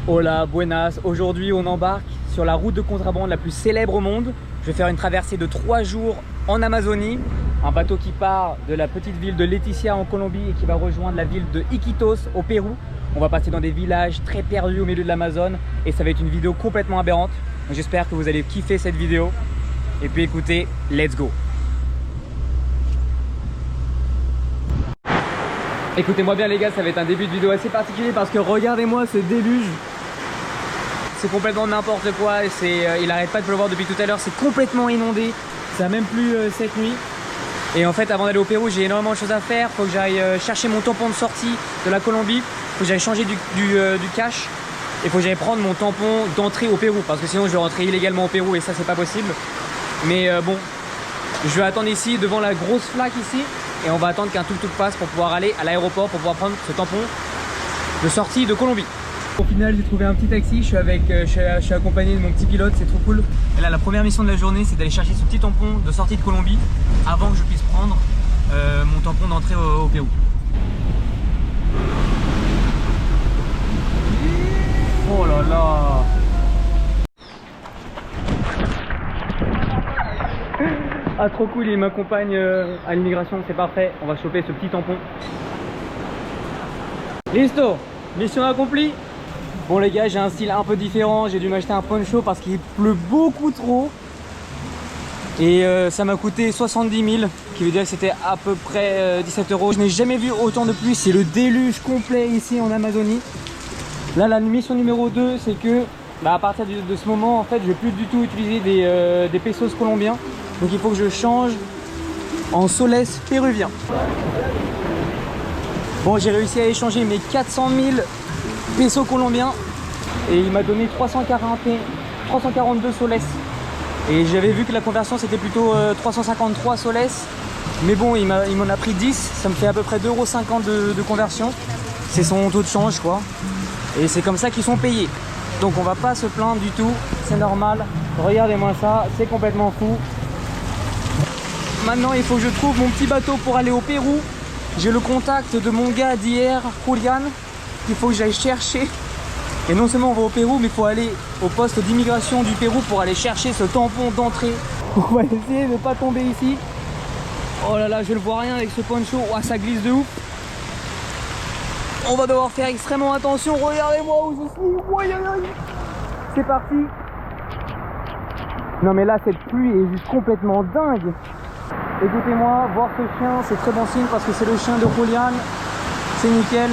Hola, buenas. Aujourd'hui, on embarque sur la route de contrebande la plus célèbre au monde. Je vais faire une traversée de 3 jours en Amazonie. Un bateau qui part de la petite ville de Leticia en Colombie et qui va rejoindre la ville de Iquitos au Pérou. On va passer dans des villages très perdus au milieu de l'Amazone et ça va être une vidéo complètement aberrante. J'espère que vous allez kiffer cette vidéo. Et puis écoutez, let's go. Écoutez-moi bien les gars, ça va être un début de vidéo assez particulier parce que regardez-moi ce déluge. C'est complètement n'importe quoi, il arrête pas de pleuvoir depuis tout à l'heure, c'est complètement inondé. Ça a même plu cette nuit. Et en fait avant d'aller au Pérou j'ai énormément de choses à faire. Faut que j'aille chercher mon tampon de sortie de la Colombie. Faut que j'aille changer du cash. Et faut que j'aille prendre mon tampon d'entrée au Pérou. Parce que sinon je vais rentrer illégalement au Pérou et ça c'est pas possible. Mais bon, je vais attendre ici devant la grosse flaque ici. Et on va attendre qu'un tuk-tuk passe pour pouvoir aller à l'aéroport pour pouvoir prendre ce tampon de sortie de Colombie. Au final j'ai trouvé un petit taxi, je suis accompagné de mon petit pilote, c'est trop cool. Et là la première mission de la journée c'est d'aller chercher ce petit tampon de sortie de Colombie avant que je puisse prendre mon tampon d'entrée au Pérou. Oh là là. Ah trop cool, il m'accompagne à l'immigration, c'est parfait, on va choper ce petit tampon. Listo, mission accomplie. Bon les gars, j'ai un style un peu différent, j'ai dû m'acheter un poncho parce qu'il pleut beaucoup trop. Et ça m'a coûté 70 000, qui veut dire que c'était à peu près 17 €. Je n'ai jamais vu autant de pluie, c'est le déluge complet ici en Amazonie. Là la mission numéro 2, c'est que à partir de ce moment, en fait, je ne vais plus du tout utiliser des pesos colombiens. Donc il faut que je change en soles péruviens. Bon, j'ai réussi à échanger mes 400 000 pesos colombiens et il m'a donné 342 soles. Et j'avais vu que la conversion c'était plutôt 353 soles. Mais bon, il m'en a pris 10, ça me fait à peu près 2,50 € de conversion. C'est son taux de change quoi. Et c'est comme ça qu'ils sont payés. Donc on va pas se plaindre du tout, c'est normal. Regardez-moi ça, c'est complètement fou. Maintenant il faut que je trouve mon petit bateau pour aller au Pérou. J'ai le contact de mon gars d'hier, Julian, qu'il faut que j'aille chercher. Et non seulement on va au Pérou, mais il faut aller au poste d'immigration du Pérou pour aller chercher ce tampon d'entrée. On va essayer de ne pas tomber ici. Oh là là, je ne vois rien avec ce poncho. Oh, ça glisse de ouf. On va devoir faire extrêmement attention. Regardez-moi où je suis. C'est parti. Non mais là cette pluie est juste complètement dingue. Écoutez-moi, voir ce chien c'est très bon signe parce que c'est le chien de Julian. C'est nickel.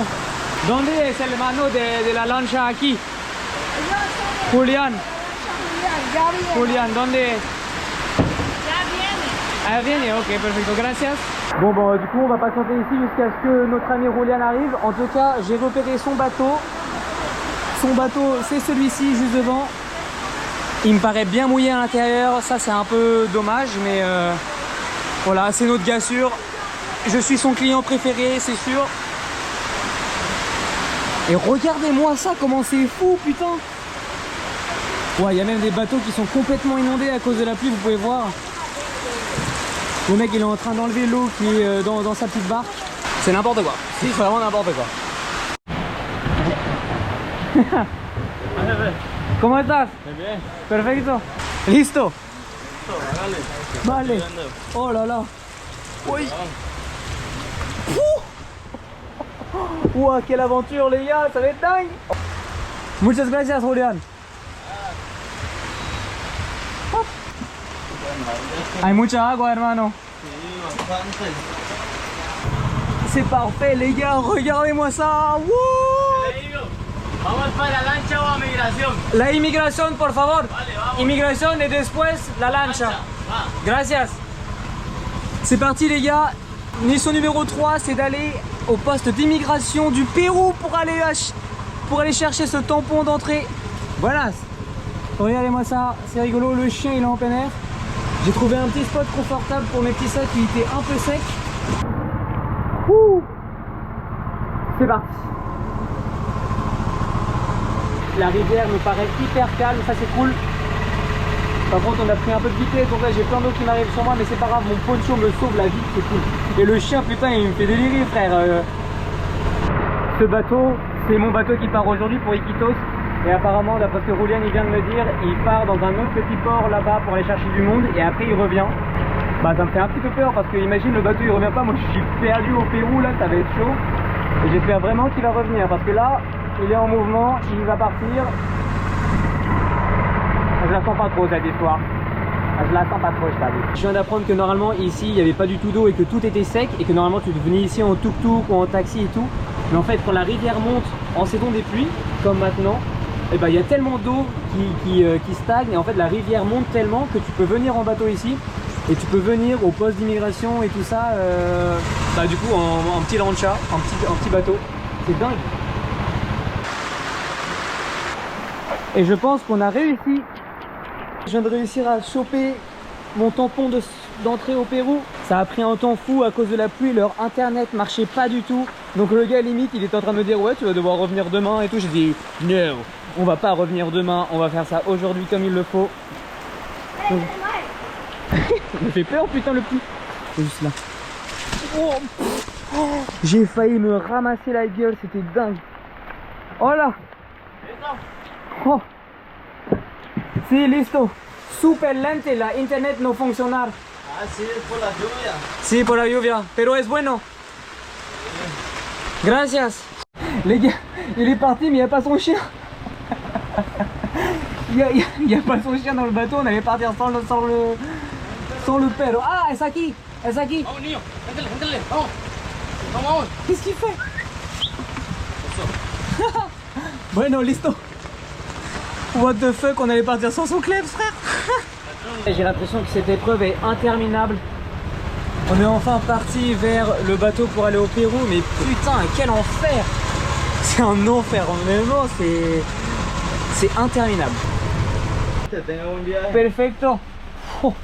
¿Dónde es el hermano de la lancha aquí? Julian. Julian, ¿dónde es? Ya viene. Ah, viene, ok, perfecto, gracias. Bon, du coup, on va patienter ici jusqu'à ce que notre ami Julian arrive. En tout cas, j'ai repéré son bateau. Son bateau, c'est celui-ci, juste devant. Il me paraît bien mouillé à l'intérieur. Ça, c'est un peu dommage, mais voilà, c'est notre gars sûr. Je suis son client préféré, c'est sûr. Et regardez-moi ça, comment c'est fou, putain. Ouais, il y a même des bateaux qui sont complètement inondés à cause de la pluie, vous pouvez voir. Le mec, il est en train d'enlever l'eau qui est dans sa petite barque. C'est n'importe quoi. C'est vraiment n'importe quoi. ¿Cómo estás? Bien. Perfecto. Listo. Vale. Vale. Oh là là. Oui. Ouah, quelle aventure les gars, ça va être dingue. Muchas gracias, Julian. Hop. Hay mucha agua, hermano. C'est parfait les gars, regardez-moi ça. Wouh. Vamos para la lancha o a migración. La inmigración, por favor. Vale, vamos. Inmigración et después la lancha. Va. Gracias. C'est parti les gars. Mission numéro 3, c'est d'aller au poste d'immigration du Pérou pour aller chercher ce tampon d'entrée. Voilà. Regardez-moi ça, c'est rigolo, le chien il est en plein air. J'ai trouvé un petit spot confortable pour mes petits sacs qui étaient un peu secs. C'est parti. La rivière me paraît hyper calme, ça c'est cool. Par contre on a pris un peu de vitesse, donc là j'ai plein d'eau qui m'arrive sur moi, mais c'est pas grave, mon poncho me sauve la vie, c'est cool. Et le chien, putain, il me fait délirer frère. Ce bateau, c'est mon bateau qui part aujourd'hui pour Iquitos. Et apparemment, d'après ce que Julian il vient de me dire, il part dans un autre petit port là-bas pour aller chercher du monde et après il revient. Bah ça me fait un petit peu peur parce que imagine le bateau il revient pas, moi je suis perdu au Pérou là, ça va être chaud. Et j'espère vraiment qu'il va revenir parce que là, il est en mouvement, il va partir. Je la sens pas trop cette histoire. Je la sens pas trop, je t'avoue. Je viens d'apprendre que normalement ici il n'y avait pas du tout d'eau et que tout était sec et que normalement tu venais ici en tuk-tuk ou en taxi et tout. Mais en fait quand la rivière monte en saison des pluies, comme maintenant, et ben il y a tellement d'eau qui stagne et en fait la rivière monte tellement que tu peux venir en bateau ici et tu peux venir au poste d'immigration et tout ça bah du coup en petit lancha, en petit bateau. C'est dingue. Et je pense qu'on a réussi. Je viens de réussir à choper mon tampon d'entrée au Pérou. Ça a pris un temps fou à cause de la pluie, leur internet marchait pas du tout. Donc le gars limite il était en train de me dire ouais tu vas devoir revenir demain et tout. J'ai dit non, on va pas revenir demain, on va faire ça aujourd'hui comme il le faut. Donc... il me fait peur putain le petit. C'est juste là. Oh, j'ai failli me ramasser la gueule, c'était dingue. Oh là. Oh. Sí, listo. Super lente, la internet no funcionar. Ah, sí, es por la lluvia. Sí, por la lluvia, pero es bueno. Gracias. Les gars, il est parti, mais il n'y a pas son chien. Il n'y a pas son chien dans le bateau, on allait partir sans le perro. Ah, es aquí, es aquí. Vamos, niño, métele, vamos. Vamos. Qu'est-ce qu'il fait? Bueno, listo. What the fuck, on allait partir sans son Klebs, frère. J'ai l'impression que cette épreuve est interminable. On est enfin parti vers le bateau pour aller au Pérou, mais putain, quel enfer. C'est un enfer, honnêtement, c'est interminable. Que tenga un viaje. Perfecto. Oh.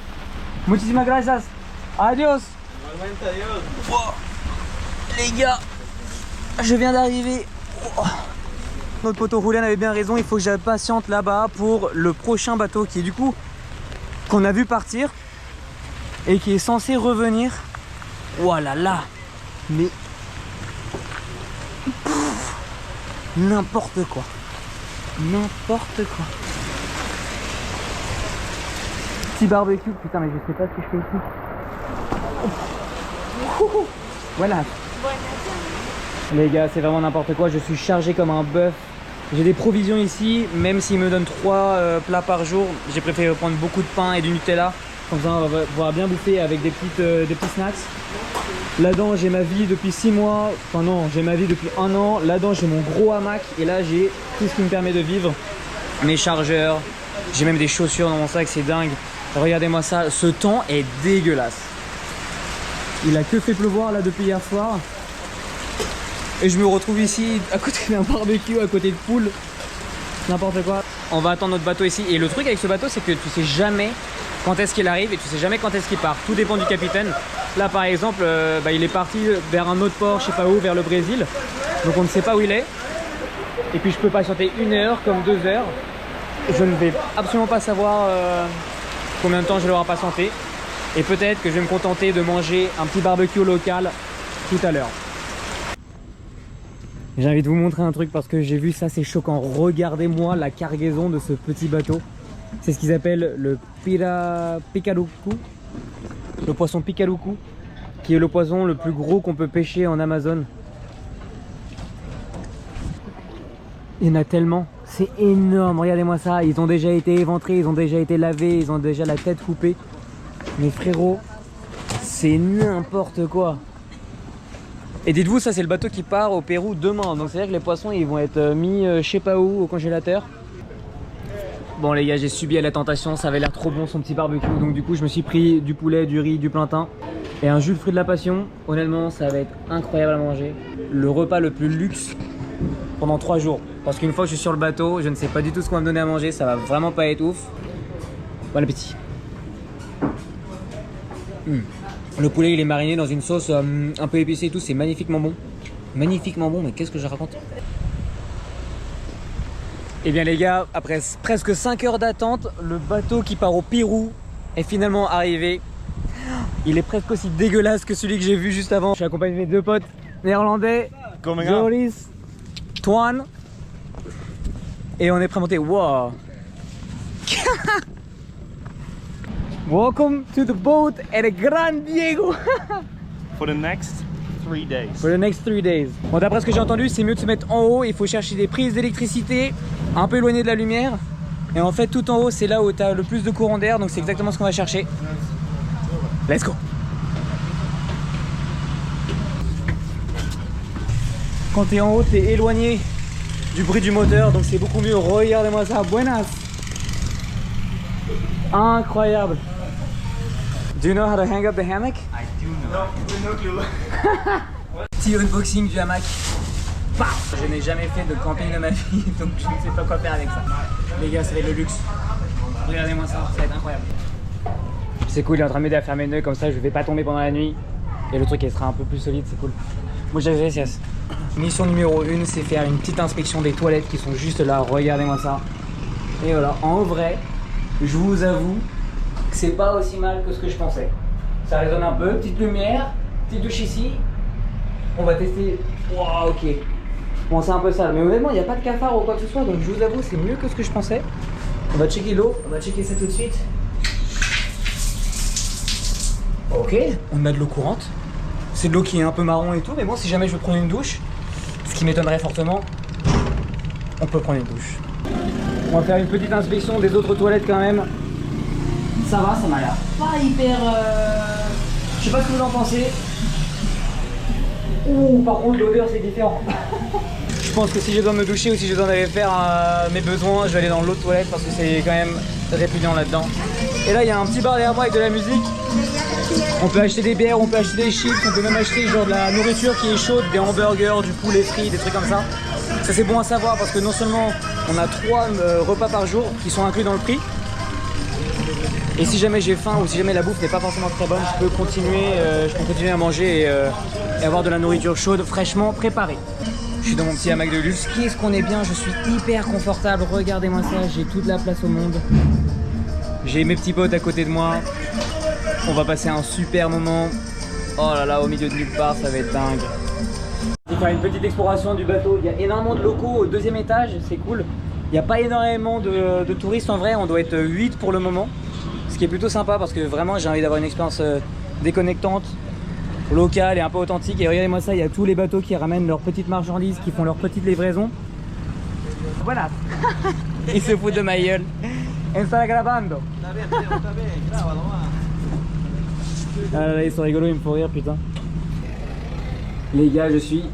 Muchísimas gracias. Adios. Igualmente, adiós. Oh. Les gars, je viens d'arriver. Oh. Notre poteau Julian avait bien raison, il faut que j'impatiente là-bas pour le prochain bateau qui est du coup qu'on a vu partir et qui est censé revenir. Voilà là, mais n'importe quoi, n'importe quoi. Petit barbecue, putain mais je sais pas ce que je fais ici. Voilà. Les gars, c'est vraiment n'importe quoi, je suis chargé comme un bœuf. J'ai des provisions ici, même s'ils me donnent 3 plats par jour, j'ai préféré prendre beaucoup de pain et du Nutella. Comme ça, on va pouvoir bien bouffer avec des petits snacks. Là-dedans, j'ai ma vie depuis 6 mois. Enfin non, j'ai ma vie depuis 1 an. Là-dedans, j'ai mon gros hamac. Et là, j'ai tout ce qui me permet de vivre. Mes chargeurs. J'ai même des chaussures dans mon sac, c'est dingue. Regardez-moi ça, ce temps est dégueulasse. Il a que fait pleuvoir là depuis hier soir. Et je me retrouve ici à côté d'un barbecue, à côté de poules, n'importe quoi. On va attendre notre bateau ici. Et le truc avec ce bateau, c'est que tu sais jamais quand est-ce qu'il arrive et tu sais jamais quand est-ce qu'il part. Tout dépend du capitaine. Là par exemple, il est parti vers un autre port, je sais pas où, vers le Brésil. Donc on ne sait pas où il est. Et puis je peux patienter 1 heure comme 2 heures. Je ne vais absolument pas savoir combien de temps je vais devoir patienter. Et peut-être que je vais me contenter de manger un petit barbecue local tout à l'heure. J'ai envie de vous montrer un truc parce que j'ai vu ça, c'est choquant. Regardez-moi la cargaison de ce petit bateau. C'est ce qu'ils appellent le picarucu, le poisson picarucu, qui est le poisson le plus gros qu'on peut pêcher en Amazon. Il y en a tellement, c'est énorme, regardez-moi ça. Ils ont déjà été éventrés, ils ont déjà été lavés, ils ont déjà la tête coupée. Mais frérot, c'est n'importe quoi. Et dites-vous, ça c'est le bateau qui part au Pérou demain. Donc c'est-à-dire que les poissons ils vont être mis je sais pas où au congélateur. Bon les gars, j'ai subi à la tentation, ça avait l'air trop bon son petit barbecue. Donc du coup je me suis pris du poulet, du riz, du plantain et un jus de fruits de la passion. Honnêtement ça va être incroyable à manger. Le repas le plus luxe pendant 3 jours. Parce qu'une fois que je suis sur le bateau, je ne sais pas du tout ce qu'on va me donner à manger. Ça va vraiment pas être ouf. Bon appétit. Le poulet il est mariné dans une sauce un peu épicée et tout, c'est magnifiquement bon. Magnifiquement bon, mais qu'est-ce que je raconte? Et bien les gars, après presque 5 heures d'attente, le bateau qui part au Pérou est finalement arrivé. Il est presque aussi dégueulasse que celui que j'ai vu juste avant. Je suis accompagné de mes 2 potes néerlandais, Joris, Toine. Et on est prêt à monter. Wow. Welcome to the boat at a Gran Diego. For the next 3 days. For the next 3 days. Bon, d'après ce que j'ai entendu, c'est mieux de se mettre en haut. Il faut chercher des prises d'électricité un peu éloignées de la lumière. Et en fait, tout en haut, c'est là où tu as le plus de courant d'air. Donc c'est exactement ce qu'on va chercher. Let's go. Quand tu es en haut, tu es éloigné du bruit du moteur. Donc c'est beaucoup mieux. Regardez-moi ça. Buenas. Incroyable. Do you know how to hang up the hammock? I do know. No clue. Petit unboxing du hamac. Paf. Je n'ai jamais fait de camping de ma vie, donc je ne sais pas quoi faire avec ça. Les gars, ça va être le luxe. Regardez-moi ça, ça va être incroyable. C'est cool, il est en train de m'aider à faire mes nœuds, comme ça je vais pas tomber pendant la nuit. Et le truc il sera un peu plus solide, c'est cool. Moi j'ai gracias. Mission numéro 1, c'est faire une petite inspection des toilettes qui sont juste là. Regardez-moi ça. Et voilà, en vrai, je vous avoue que c'est pas aussi mal que ce que je pensais. Ça résonne un peu, petite lumière, petite douche ici. On va tester. Wow, ok. Bon, c'est un peu sale, mais honnêtement, il n'y a pas de cafard ou quoi que ce soit, donc je vous avoue, c'est mieux que ce que je pensais. On va checker l'eau, on va checker ça tout de suite. Ok, on a de l'eau courante. C'est de l'eau qui est un peu marron et tout, mais bon, si jamais je veux prendre une douche, ce qui m'étonnerait fortement, on peut prendre une douche. On va faire une petite inspection des autres toilettes quand même. Ça va, ça m'a l'air pas hyper... Je sais pas ce que vous en pensez. Ouh, par contre l'odeur c'est différent. Je pense que si je dois me doucher ou si je dois aller faire mes besoins, je vais aller dans l'autre toilette parce que c'est quand même répugnant là-dedans. Et là il y a un petit bar derrière moi avec de la musique. On peut acheter des bières, on peut acheter des chips, on peut même acheter genre de la nourriture qui est chaude, des hamburgers, du poulet frit, des trucs comme ça. Ça c'est bon à savoir parce que non seulement on a 3 repas par jour qui sont inclus dans le prix. Et si jamais j'ai faim ou si jamais la bouffe n'est pas forcément très bonne, je peux continuer à manger et avoir de la nourriture chaude, fraîchement préparée. Je suis dans mon petit hamac de luxe. Qu'est-ce qu'on est bien, je suis hyper confortable. Regardez-moi ça, j'ai toute la place au monde. J'ai mes petits potes à côté de moi. On va passer un super moment. Oh là là, au milieu de nulle part, ça va être dingue. On va faire une petite exploration du bateau. Il y a énormément de locaux au 2e étage, c'est cool. Il n'y a pas énormément de touristes en vrai, on doit être 8 pour le moment. Ce qui est plutôt sympa parce que vraiment j'ai envie d'avoir une expérience déconnectante, locale et un peu authentique. Et regardez-moi ça, il y a tous les bateaux qui ramènent leurs petites marchandises, qui font leurs petites livraisons. Voilà. Ils se foutent de ma gueule. Está grabando. Ah là là, ils sont rigolos, ils me font rire putain. Les gars, je suis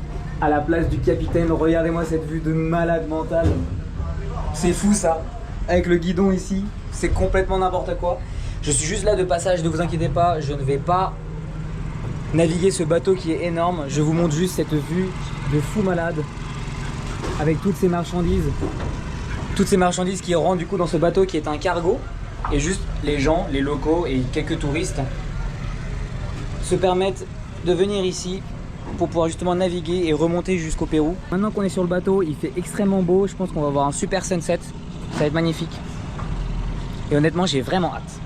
à la place du capitaine. Regardez-moi cette vue de malade mental. C'est fou ça. Avec le guidon ici, c'est complètement n'importe quoi. Je suis juste là de passage, ne vous inquiétez pas, je ne vais pas naviguer ce bateau qui est énorme. Je vous montre juste cette vue de fou malade avec toutes ces marchandises. Toutes ces marchandises qui rentrent du coup dans ce bateau qui est un cargo. Et juste les gens, les locaux et quelques touristes se permettent de venir ici pour pouvoir justement naviguer et remonter jusqu'au Pérou. Maintenant qu'on est sur le bateau, il fait extrêmement beau. Je pense qu'on va avoir un super sunset. Ça va être magnifique. Et honnêtement, j'ai vraiment hâte.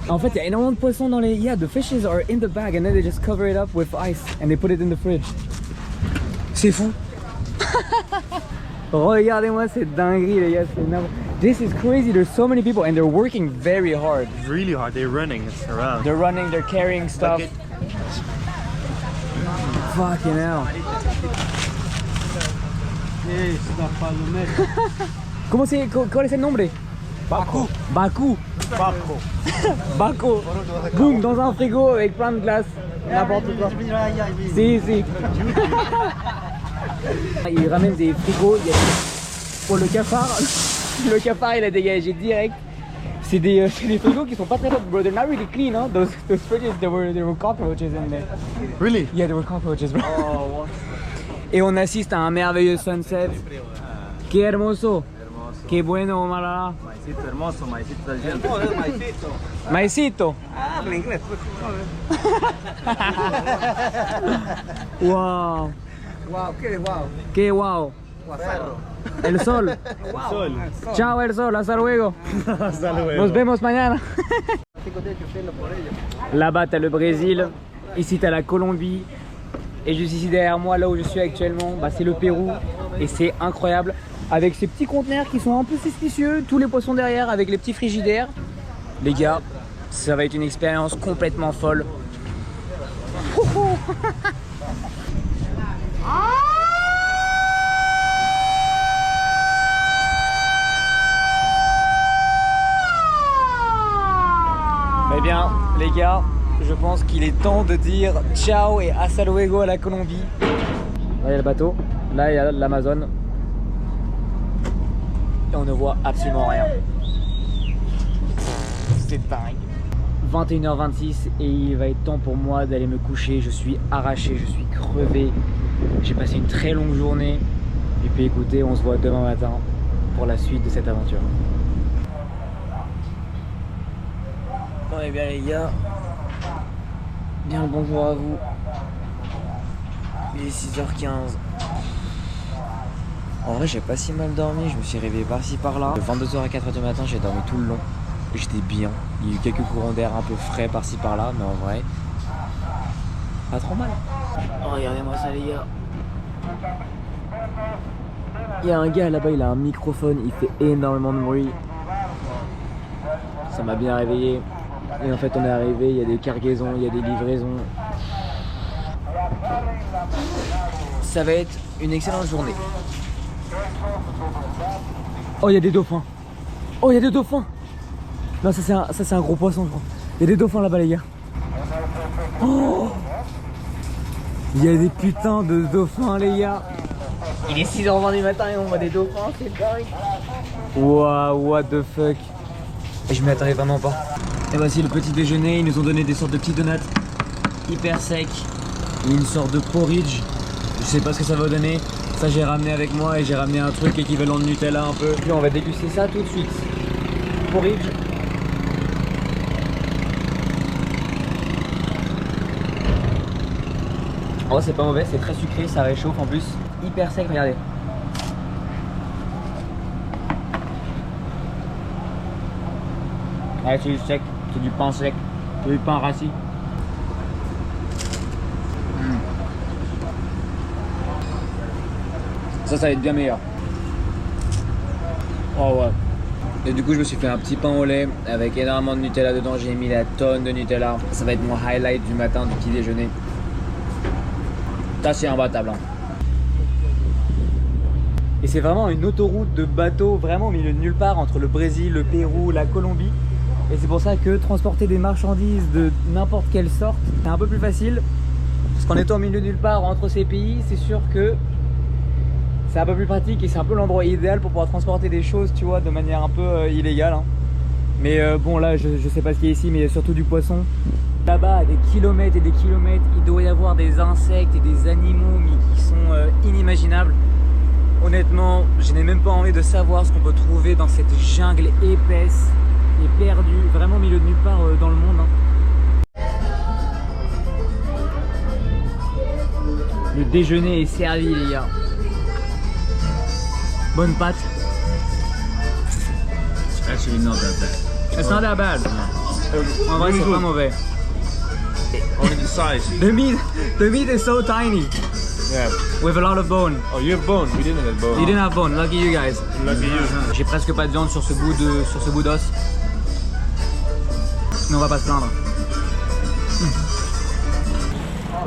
En fait, il y a énormément de poissons dans les... Yeah, the fishes are in the bag and then they just cover it up with ice and they put it in the fridge. C'est fou. Regardez-moi cette dinguerie, les gars. This is crazy. There's so many people and they're working very hard. Really hard. They're running around. They're running, they're carrying stuff. Okay. Fucking hell. ¿Cuál es el nombre? Baku. Baku. Baku. Baku. Boum, dans un frigo avec plein de glace. N'importe quoi. Si, si. Il ramène des frigos. Pour le cafard. Le cafard, il a dégagé direct. C'est des frigos qui sont pas très propres, bro. They're not really clean, huh? Those fridges, there were cockroaches in there. Really? Yeah, there were cockroaches, bro. Et on assiste à un merveilleux sunset. Qué hermoso. Qué bueno, Malala. Maicito hermoso, maicito del cielo. No, es maicito. Maicito. Habla inglés. Wow. Wow, ¿qué es wow? Qué wow. Perro. El sol. Sol. Chao, el sol. Hasta luego. Hasta luego. Nos vemos mañana. Là-bas, t'as le Brésil. Ici, t'as la Colombie. Et juste ici derrière moi, là où je suis actuellement, bah, c'est le Pérou. Et c'est incroyable. Avec ces petits conteneurs qui sont un peu suspicieux, tous les poissons derrière avec les petits frigidaires. Les gars, ça va être une expérience complètement folle. Eh bien, les gars, je pense qu'il est temps de dire ciao et hasta luego à la Colombie. Là, il y a le bateau, là, il y a l'Amazone. Et on ne voit absolument rien. C'est dingue. 21h26 et il va être temps pour moi d'aller me coucher. Je suis arraché, je suis crevé. J'ai passé une très longue journée. Et puis écoutez, on se voit demain matin pour la suite de cette aventure. Bon et bien les gars, bien le bonjour à vous. Il est 6h15. En vrai j'ai pas si mal dormi, je me suis réveillé par-ci par-là. De 22h à 4h du matin j'ai dormi tout le long. J'étais bien, il y a eu quelques courants d'air un peu frais par-ci par-là, mais en vrai, pas trop mal. Oh, regardez-moi ça les gars. Il y a un gars là-bas, il a un microphone, il fait énormément de bruit. Ça m'a bien réveillé. Et en fait on est arrivé, il y a des cargaisons, il y a des livraisons. Ça va être une excellente journée. Oh il y a des dauphins. Oh il y a des dauphins. Non ça c'est un gros poisson je crois. Il y a des dauphins là-bas les gars. Oh il y a des putains de dauphins les gars. Il est 6h20 du matin et on voit des dauphins, c'est dingue. Waouh, what the fuck. Et je m'y attendais vraiment pas. Et voici le petit déjeuner, ils nous ont donné des sortes de petits donuts hyper secs. Et une sorte de porridge. Je sais pas ce que ça va donner. Ça j'ai ramené avec moi et j'ai ramené un truc équivalent de Nutella un peu. Puis on va déguster ça tout de suite. Porridge. Oh c'est pas mauvais, c'est très sucré, ça réchauffe en plus. Hyper sec, regardez. Ouais, c'est du sec, c'est du pain sec, c'est du pain rassis. Ça va être bien meilleur. Oh ouais. Et du coup je me suis fait un petit pain au lait avec énormément de Nutella dedans, j'ai mis la tonne de Nutella. Ça va être mon highlight du matin du petit déjeuner. Ça c'est imbattable hein. Et c'est vraiment une autoroute de bateaux vraiment au milieu de nulle part entre le Brésil, le Pérou, la Colombie. Et c'est pour ça que transporter des marchandises de n'importe quelle sorte, c'est un peu plus facile. Parce qu'en étant au milieu de nulle part entre ces pays, c'est sûr que c'est un peu plus pratique et c'est un peu l'endroit idéal pour pouvoir transporter des choses, tu vois, de manière un peu illégale. Hein. Mais bon là, je sais pas ce qu'il y a ici, mais il y a surtout du poisson. Là-bas, à des kilomètres et des kilomètres, il doit y avoir des insectes et des animaux mais qui sont inimaginables. Honnêtement, je n'ai même pas envie de savoir ce qu'on peut trouver dans cette jungle épaisse et perdue, vraiment au milieu de nulle part dans le monde. Hein. Le déjeuner est servi les gars. Bonne pâte. Actually not that bad. It's not that bad. En vrai, c'est pas mauvais. Only the size. The meat is so tiny. Yeah. With a lot of bone. Oh, you have bone. We didn't have bone. You didn't have bone. Lucky you guys. Lucky you. J'ai presque pas de viande sur ce bout d'os. Mais on va pas se plaindre.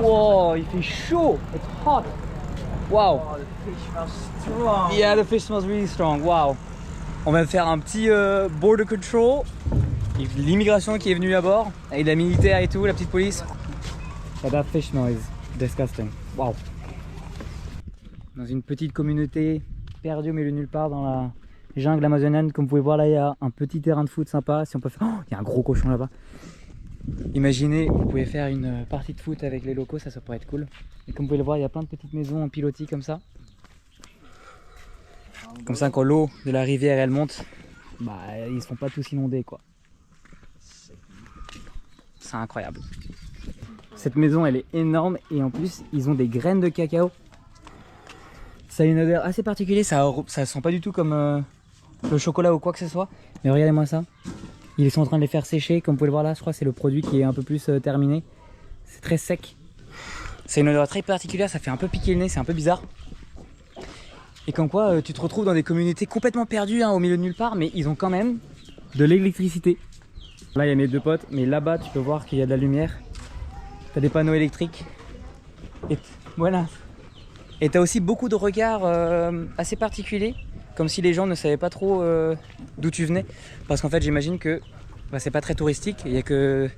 Wow, il fait chaud. It's hot. Wow. Yeah, the fish smells really strong. Wow. On va faire un petit border control. L'immigration qui est venue à bord, avec la militaire et tout, la petite police. Yeah, that fish noise. Disgusting. Wow. Dans une petite communauté perdue au milieu de nulle part dans la jungle amazonienne. Comme vous pouvez voir là, il y a un petit terrain de foot sympa. Si on peut faire... Oh, il y a un gros cochon là-bas. Imaginez, vous pouvez faire une partie de foot avec les locaux, ça pourrait être cool. Et comme vous pouvez le voir, il y a plein de petites maisons en pilotis comme ça. Comme ça, quand l'eau de la rivière elle monte, bah ils ne seront pas tous inondés quoi. C'est incroyable. Cette maison elle est énorme et en plus ils ont des graines de cacao. Ça a une odeur assez particulière, ça sent pas du tout comme le chocolat ou quoi que ce soit. Mais regardez-moi ça. Ils sont en train de les faire sécher, comme vous pouvez le voir là, je crois que c'est le produit qui est un peu plus terminé. C'est très sec. C'est une odeur très particulière, ça fait un peu piquer le nez, c'est un peu bizarre. Et comme quoi, tu te retrouves dans des communautés complètement perdues, hein, au milieu de nulle part, mais ils ont quand même de l'électricité. Là, il y a mes deux potes, mais là-bas, tu peux voir qu'il y a de la lumière. T'as des panneaux électriques. Et voilà. Et t'as aussi beaucoup de regards assez particuliers, comme si les gens ne savaient pas trop d'où tu venais. Parce qu'en fait, j'imagine que bah, c'est pas très touristique. Il y a que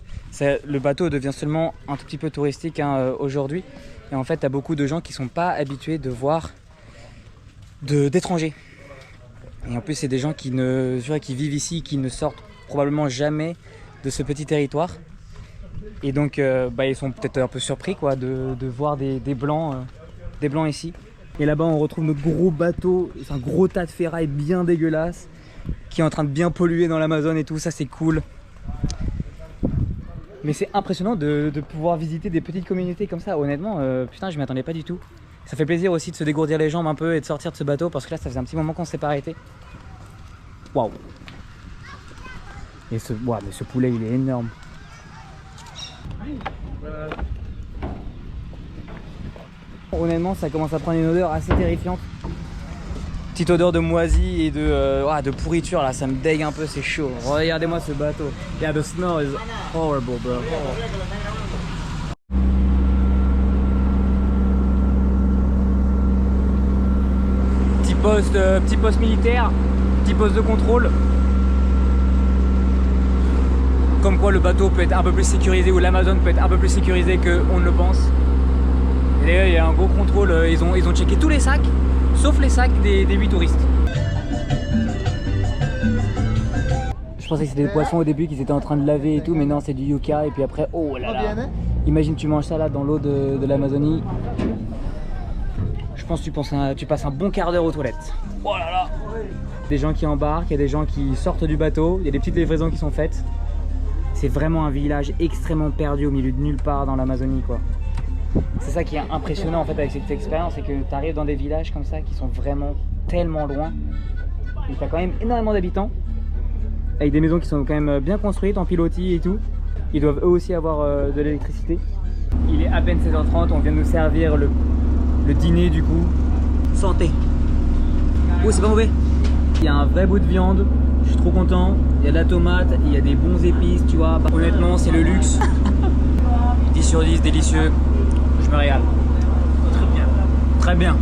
le bateau devient seulement un tout petit peu touristique, hein, aujourd'hui. Et en fait, t'as beaucoup de gens qui sont pas habitués de voir d'étrangers. Et en plus, c'est des gens qui vivent ici, qui ne sortent probablement jamais de ce petit territoire. Et donc, bah, ils sont peut-être un peu surpris, quoi, de voir des blancs ici. Et là-bas, on retrouve notre gros bateau. C'est un gros tas de ferraille bien dégueulasse qui est en train de bien polluer dans l'Amazone et tout. Ça, c'est cool. Mais c'est impressionnant de pouvoir visiter des petites communautés comme ça. Honnêtement, putain, je m'y attendais pas du tout. Ça fait plaisir aussi de se dégourdir les jambes un peu et de sortir de ce bateau parce que là, ça faisait un petit moment qu'on s'est pas arrêté. Waouh! Et ce poulet, il est énorme. Honnêtement, ça commence à prendre une odeur assez terrifiante. Petite odeur de moisi et de pourriture là, ça me dégue un peu, c'est chaud. Regardez-moi ce bateau. Yeah, the smell is horrible, bro. Petit poste militaire, petit poste de contrôle. Comme quoi le bateau peut être un peu plus sécurisé, ou l'Amazone peut être un peu plus sécurisé qu'on ne le pense. Et là, il y a un gros contrôle, ils ont checké tous les sacs, sauf les sacs des 8 touristes. Je pensais que c'était des poissons au début qu'ils étaient en train de laver et tout, mais non, c'est du yucca. Et puis après, oh là là, imagine tu manges ça là dans l'eau de l'Amazonie. Je pense que tu passes un bon quart d'heure aux toilettes. Oh là là. Des gens qui embarquent, il y a des gens qui sortent du bateau, il y a des petites livraisons qui sont faites. C'est vraiment un village extrêmement perdu au milieu de nulle part dans l'Amazonie, quoi. C'est ça qui est impressionnant en fait avec cette expérience, c'est que tu arrives dans des villages comme ça qui sont vraiment tellement loin. Et tu as quand même énormément d'habitants, avec des maisons qui sont quand même bien construites en pilotis et tout. Ils doivent eux aussi avoir de l'électricité. Il est à peine 16h30, on vient de nous servir le dîner du coup. Santé. Oh, c'est pas mauvais. Il y a un vrai bout de viande, je suis trop content. Il y a de la tomate, il y a des bons épices, tu vois. Honnêtement, c'est le luxe. 10 sur 10, délicieux. Je me régale. Très bien. Très bien.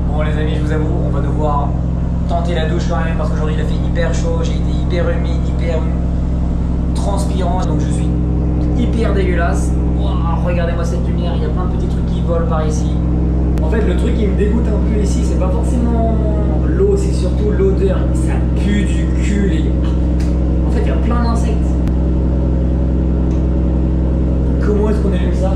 Bon les amis, je vous avoue, on va devoir tenter la douche quand même parce qu'aujourd'hui il a fait hyper chaud, j'ai été hyper humide, hyper transpirant, donc je suis hyper dégueulasse. Wow, regardez-moi cette lumière, il y a plein de petits trucs qui volent par ici. En fait, le truc qui me dégoûte un peu ici, c'est pas forcément l'eau, c'est surtout l'odeur. Ça pue du cul, les gars. En fait, il y a plein d'insectes. Comment est-ce qu'on allume ça?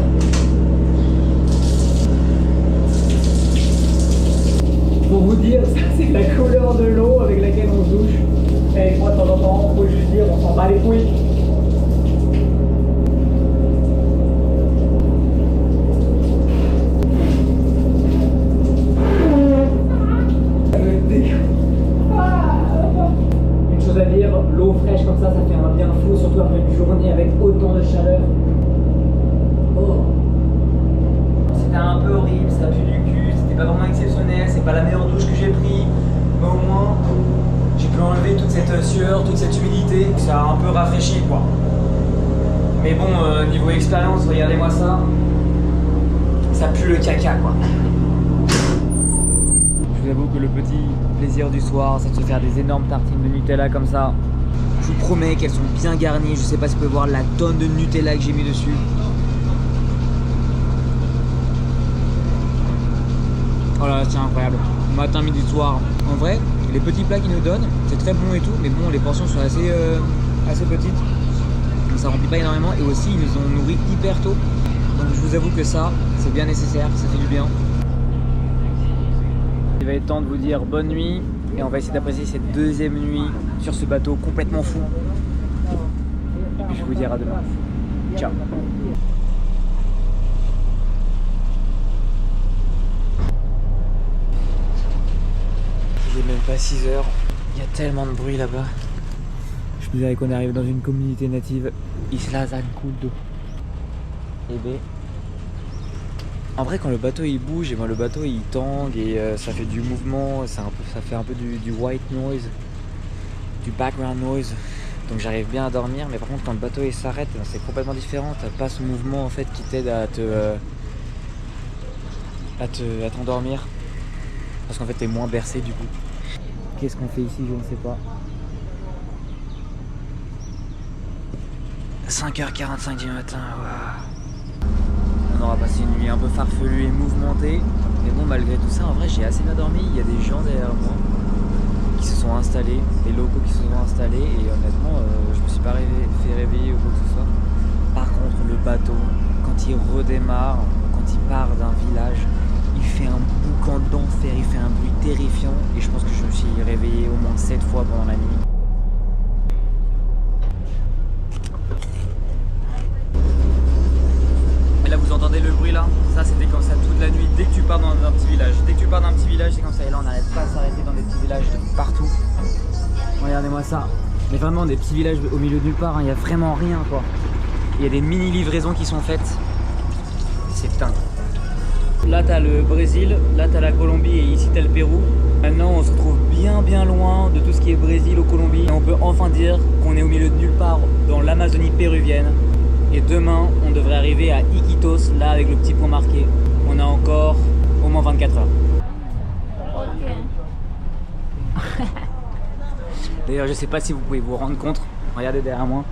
Pour vous dire, ça c'est la couleur de l'eau avec laquelle on se douche. Et moi, de temps en temps, faut juste dire, on s'en bat les couilles. Une chose à dire, l'eau fraîche comme ça fait un bien fou, surtout après une journée avec autant de chaleur. Oh. C'était un peu horrible, ça pue du cul, c'était pas vraiment exceptionnel, c'est pas la meilleure douche que j'ai pris, mais au moins j'ai pu enlever toute cette sueur, toute cette humidité, ça a un peu rafraîchi quoi. Mais bon, niveau expérience, regardez-moi ça, ça pue le caca quoi. Je vous avoue que le petit plaisir du soir, c'est de se faire des énormes tartines de Nutella comme ça. Je vous promets qu'elles sont bien garnies, je sais pas si vous pouvez voir la tonne de Nutella que j'ai mis dessus. Oh là là, c'est incroyable. Matin, midi, soir. En vrai, les petits plats qu'ils nous donnent, c'est très bon et tout, mais bon, les portions sont assez petites. Donc ça remplit pas énormément et aussi ils nous ont nourris hyper tôt. Donc je vous avoue que ça, c'est bien nécessaire, ça fait du bien. Il va être temps de vous dire bonne nuit et on va essayer d'apprécier cette deuxième nuit sur ce bateau complètement fou. Et puis je vous dirai à demain. Ciao. Il est même pas 6 heures, il y a tellement de bruit là-bas. Je me dirais qu'on arrive dans une communauté native, Isla Zancudo. Et B. En vrai, quand le bateau il bouge, et ben, le bateau il tangue et ça fait du mouvement, ça fait un peu du white noise, du background noise. Donc j'arrive bien à dormir, mais par contre quand le bateau il s'arrête, c'est complètement différent. T'as pas ce mouvement en fait qui t'aide à t'endormir. Parce qu'en fait t'es moins bercé du coup. Qu'est-ce qu'on fait ici, je ne sais pas. 5h45 du matin, waouh. On aura passé une nuit un peu farfelue et mouvementée. Mais bon, malgré tout ça, en vrai, j'ai assez bien dormi. Il y a des gens derrière moi qui se sont installés, des locaux qui se sont installés. Et honnêtement, je me suis pas fait réveiller ou quoi que ce soit. Par contre, le bateau, quand il redémarre, quand il part d'un village, il fait un boucan d'enfer, il fait un bruit terrifiant. Et je pense que je me suis réveillé au moins 7 fois pendant la nuit. Là vous entendez le bruit là, ça c'était comme ça toute la nuit dès que tu pars dans un petit village. Dès que tu pars d'un petit village c'est comme ça et là on n'arrête pas de s'arrêter dans des petits villages de partout. Regardez-moi ça, mais vraiment des petits villages au milieu de nulle part, il n'y a vraiment rien quoi. Il y a des mini livraisons qui sont faites, c'est dingue. Là t'as le Brésil, là t'as la Colombie et ici t'as le Pérou. Maintenant on se retrouve bien loin de tout ce qui est Brésil ou Colombie et on peut enfin dire qu'on est au milieu de nulle part dans l'Amazonie péruvienne. Et demain, on devrait arriver à Iquitos, là avec le petit point marqué. On a encore au moins 24 heures. D'ailleurs, je sais pas si vous pouvez vous rendre compte, regardez derrière moi,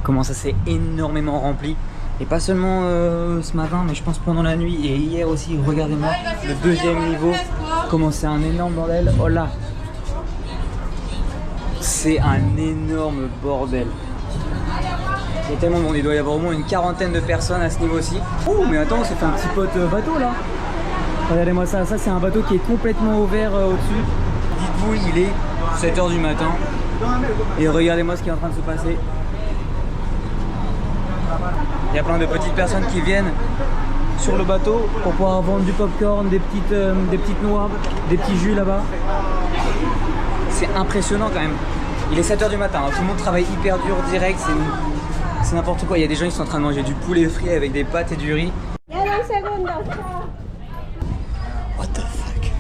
comment ça s'est énormément rempli. Et pas seulement ce matin, mais je pense pendant la nuit et hier aussi. Regardez-moi, le deuxième niveau, comment c'est un énorme bordel. Oh là, c'est un énorme bordel. Il y a tellement de monde, il doit y avoir au moins une quarantaine de personnes à ce niveau-ci. Oh mais attends, on s'est fait un petit pote bateau là. Regardez-moi ça, ça c'est un bateau qui est complètement ouvert au-dessus. Dites-vous, il est 7h du matin. Et regardez-moi ce qui est en train de se passer. Il y a plein de petites personnes qui viennent sur le bateau pour pouvoir vendre du popcorn, des petites noix, des petits jus là-bas. C'est impressionnant quand même. Il est 7h du matin, hein. Tout le monde travaille hyper dur, direct, c'est n'importe quoi. Il y a des gens qui sont en train de manger du poulet frit avec des pâtes et du riz. What the fuck?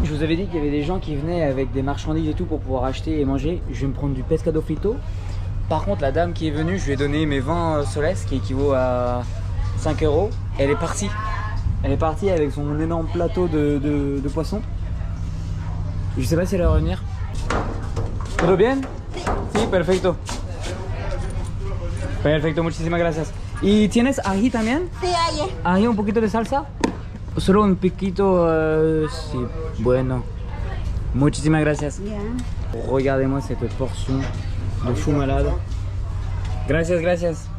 Je vous avais dit qu'il y avait des gens qui venaient avec des marchandises et tout pour pouvoir acheter et manger. Je vais me prendre du pescado frito. Par contre, la dame qui est venue, je lui ai donné mes 20 soles, qui équivaut à 5 €. Elle est partie. Elle est partie avec son énorme plateau de poissons. Je sais pas si elle va revenir. ¿Todo bien? Sí, perfecto. Perfecto, muchísimas gracias. ¿Y tienes ají también? Sí, hay. ¿Ají, un poquito de salsa? Solo un piquito, sí, bueno. Muchísimas gracias. Yeah. Regardez-moi cette portion de chou malade. Gracias, gracias.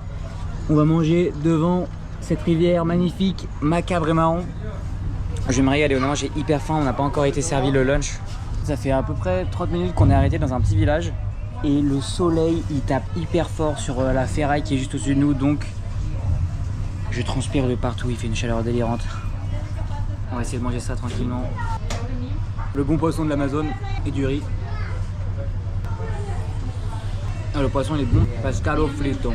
On va manger devant cette rivière magnifique, macabre et marron. Je vais me régaler, honnêtement j'ai hyper faim, on n'a pas encore été servi le lunch. Ça fait à peu près 30 minutes qu'on est arrêté dans un petit village et le soleil il tape hyper fort sur la ferraille qui est juste au-dessus de nous, donc je transpire de partout, il fait une chaleur délirante. On va essayer de manger ça tranquillement. Le bon poisson de l'Amazone et du riz. Ah, le poisson il est bon, pescado frito.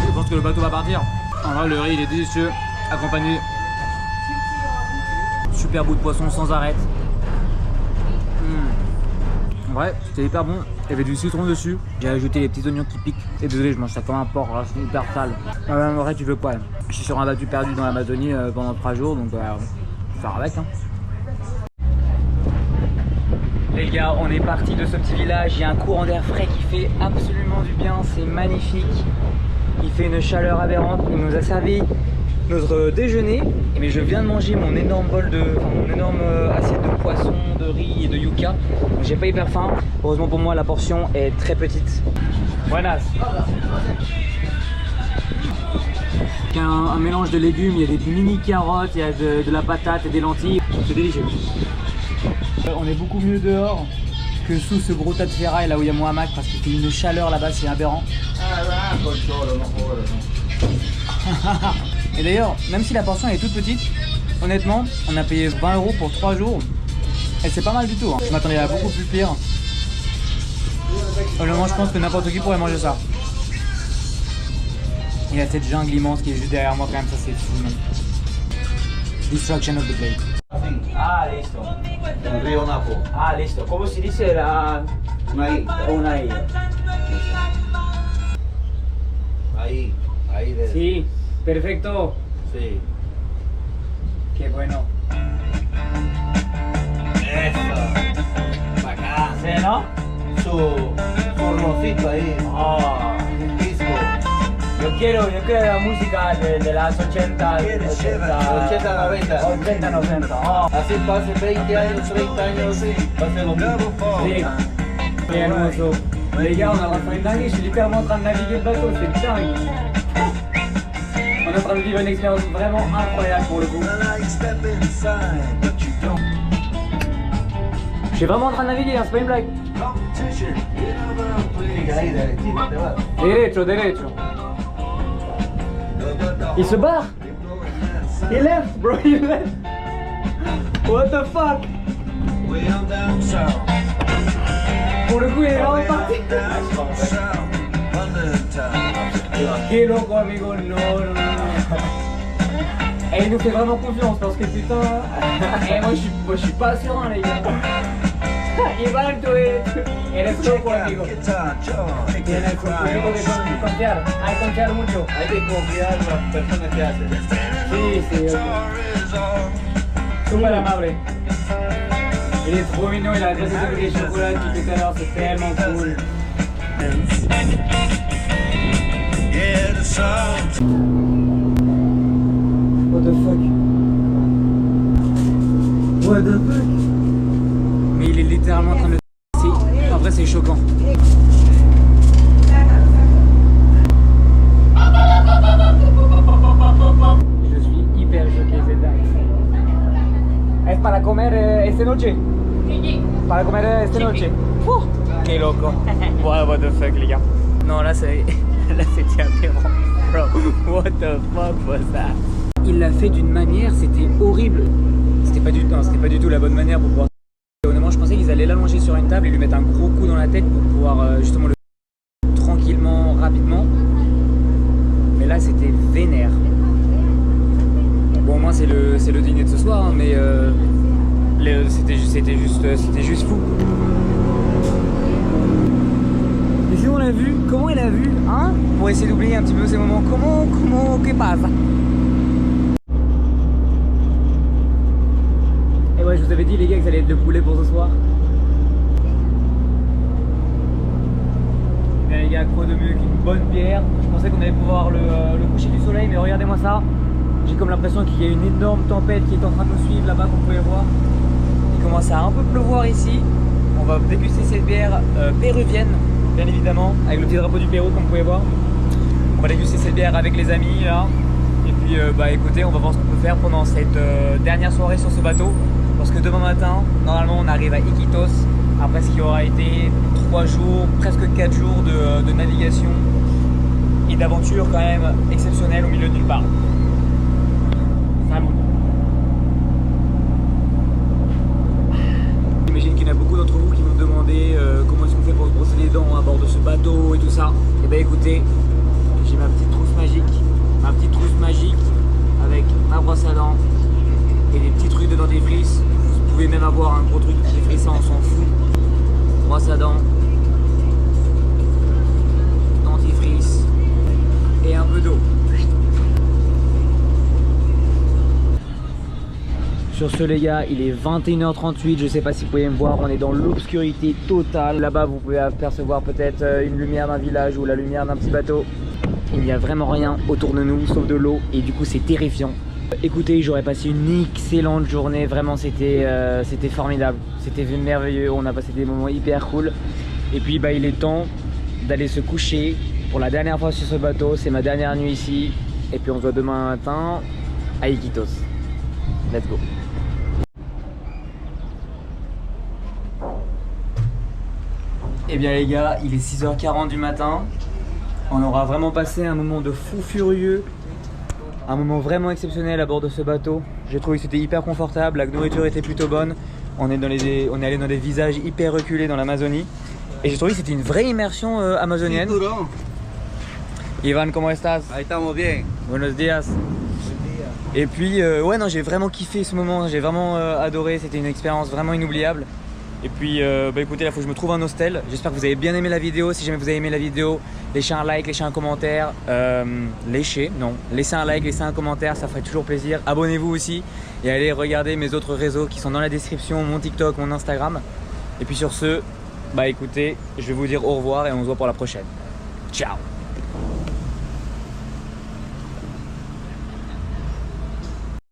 Je pense que le bateau va partir. En vrai le riz il est délicieux, accompagné super bout de poisson sans arrêt. Ouais, c'était hyper bon. Il y avait du citron dessus. J'ai ajouté les petits oignons qui piquent. Et désolé, je mange ça comme un porc, là, c'est hyper sale. En vrai, tu veux quoi? Je suis sur un bateau perdu dans l'Amazonie pendant 3 jours, donc faire avec. Hein. Les gars, on est parti de ce petit village. Il y a un courant d'air frais qui fait absolument du bien. C'est magnifique. Il fait une chaleur aberrante. Il nous a servi notre déjeuner. Mais je viens de manger mon énorme mon énorme assiette de poisson, de riz et de yucca. J'ai pas hyper faim. Heureusement pour moi, la portion est très petite. Buenas. Il y a un mélange de légumes. Il y a des mini carottes, il y a de la patate et des lentilles. C'est délicieux. On est beaucoup mieux dehors que sous ce gros tas de ferraille là où il y a mon hamac parce qu'il fait une chaleur là-bas, c'est aberrant. Et d'ailleurs, même si la portion est toute petite, honnêtement, on a payé 20 € pour 3 jours et c'est pas mal du tout. Hein. Je m'attendais à beaucoup plus pire. Honnêtement, je pense que n'importe qui pourrait manger ça. Il y a cette jungle immense qui est juste derrière moi quand même, ça c'est fou. Man. Destruction of the plate. Ah, listo. Un río Napo. Ah, listo. ¿Cómo se dice la... Una I. Una I? Ahí de. Sí, perfecto. Sí. Qué bueno. Eso. Bacán. Sí, ¿no? Su hornoncito ahí. Oh. Un disco. Yo quiero la música de las 80, 80, 90. 80, 90. Oh. Así pase 20 años, 30 años, pase lo mismo. Sí. C'est hermoso. Les gars, on a refait une dinguerie, je suis littéralement en train de naviguer le bateau, c'est dingue. On est en train de vivre une expérience vraiment incroyable pour le coup. Je suis vraiment en train de naviguer, hein, c'est pas une blague. Ahí derechito te vas. Derecho, derecho. Il se barre. He left, bro, he left. What the fuck? Pour le coup, il est vraiment parti. Quel loco, amigo, no. Et il nous fait vraiment confiance parce que putain. Et moi, je suis pas serein, les gars. Iván, tú eres loco, amigo. Tienes conmigo que confiar. Hay que confiar mucho. Hay que confiar en las personas que hacen. Sí, ok. Súper amable. Il est trop mignon, il a dressé avec des chocolats depuis tout à l'heure, c'est tellement cool. What the fuck? What the fuck? Mais il est littéralement en train de... Après c'est choquant. Je suis hyper choqué, c'est dingue. Es para comer esta noche? Para comer esta noche. Qué loco. What the fuck, les gars. Non, là c'était aberrant. Bro, what the fuck was that? Il l'a fait d'une manière, c'était horrible. C'était pas du tout la bonne manière pour pouvoir... Honnêtement, je pensais qu'ils allaient l'allonger sur une table et lui mettre un gros coup dans la tête pour pouvoir justement le... tranquillement, rapidement. Mais là, c'était vénère. Bon, au moins c'est le dîner de ce soir, hein, mais c'était juste fou. Et si on l'a vu, comment il a vu, hein, pour essayer d'oublier un petit peu ces moments, que passe? Et ouais, je vous avais dit les gars que ça allait être le poulet pour ce soir. Et bien les gars, quoi de mieux qu'une bonne bière? Je pensais qu'on allait pouvoir le coucher du soleil, mais regardez-moi ça. J'ai comme l'impression qu'il y a une énorme tempête qui est en train de nous suivre là-bas, comme vous pouvez voir. Il commence à un peu pleuvoir ici. On va déguster cette bière péruvienne, bien évidemment, avec le petit drapeau du Pérou, comme vous pouvez voir. On va déguster cette bière avec les amis là. Et puis bah écoutez, on va voir ce qu'on peut faire pendant cette dernière soirée sur ce bateau. Parce que demain matin, normalement on arrive à Iquitos. Après ce qui aura été 3 jours, presque 4 jours de navigation et d'aventure quand même exceptionnelle au milieu de nulle part. J'imagine qu'il y en a beaucoup d'entre vous qui vont me demander comment est-ce qu'on fait pour se brosser les dents à bord de ce bateau et tout ça. Et bah écoutez, j'ai ma petite trousse magique avec ma brosse à dents et des petits trucs de dentifrice. Vous pouvez même avoir un gros truc de dentifrice, ça on s'en fout. Brosse à dents, dentifrice et un peu d'eau. Sur ce les gars, il est 21h38, je sais pas si vous pouvez me voir, on est dans l'obscurité totale. Là-bas vous pouvez apercevoir peut-être une lumière d'un village ou la lumière d'un petit bateau. Il n'y a vraiment rien autour de nous sauf de l'eau et du coup c'est terrifiant. Écoutez, j'aurais passé une excellente journée, vraiment c'était formidable, c'était merveilleux, on a passé des moments hyper cool. Et puis bah il est temps d'aller se coucher pour la dernière fois sur ce bateau, c'est ma dernière nuit ici. Et puis on se voit demain matin à Iquitos. Let's go. Eh bien les gars, il est 6h40 du matin. On aura vraiment passé un moment de fou furieux. Un moment vraiment exceptionnel à bord de ce bateau. J'ai trouvé que c'était hyper confortable, la nourriture était plutôt bonne. On est allé dans des visages hyper reculés dans l'Amazonie. Et j'ai trouvé que c'était une vraie immersion amazonienne. Cinturón. Ivan, comment estás? Ahí estamos bien. Buenos días. Et puis, ouais, non, j'ai vraiment kiffé ce moment, j'ai vraiment adoré, c'était une expérience vraiment inoubliable. Et puis, bah écoutez, là, faut que je me trouve un hostel. J'espère que vous avez bien aimé la vidéo. Si jamais vous avez aimé la vidéo, laissez un like, laissez un commentaire. Laissez un like, laissez un commentaire, ça ferait toujours plaisir. Abonnez-vous aussi et allez regarder mes autres réseaux qui sont dans la description, mon TikTok, mon Instagram. Et puis sur ce, bah écoutez, je vais vous dire au revoir et on se voit pour la prochaine. Ciao!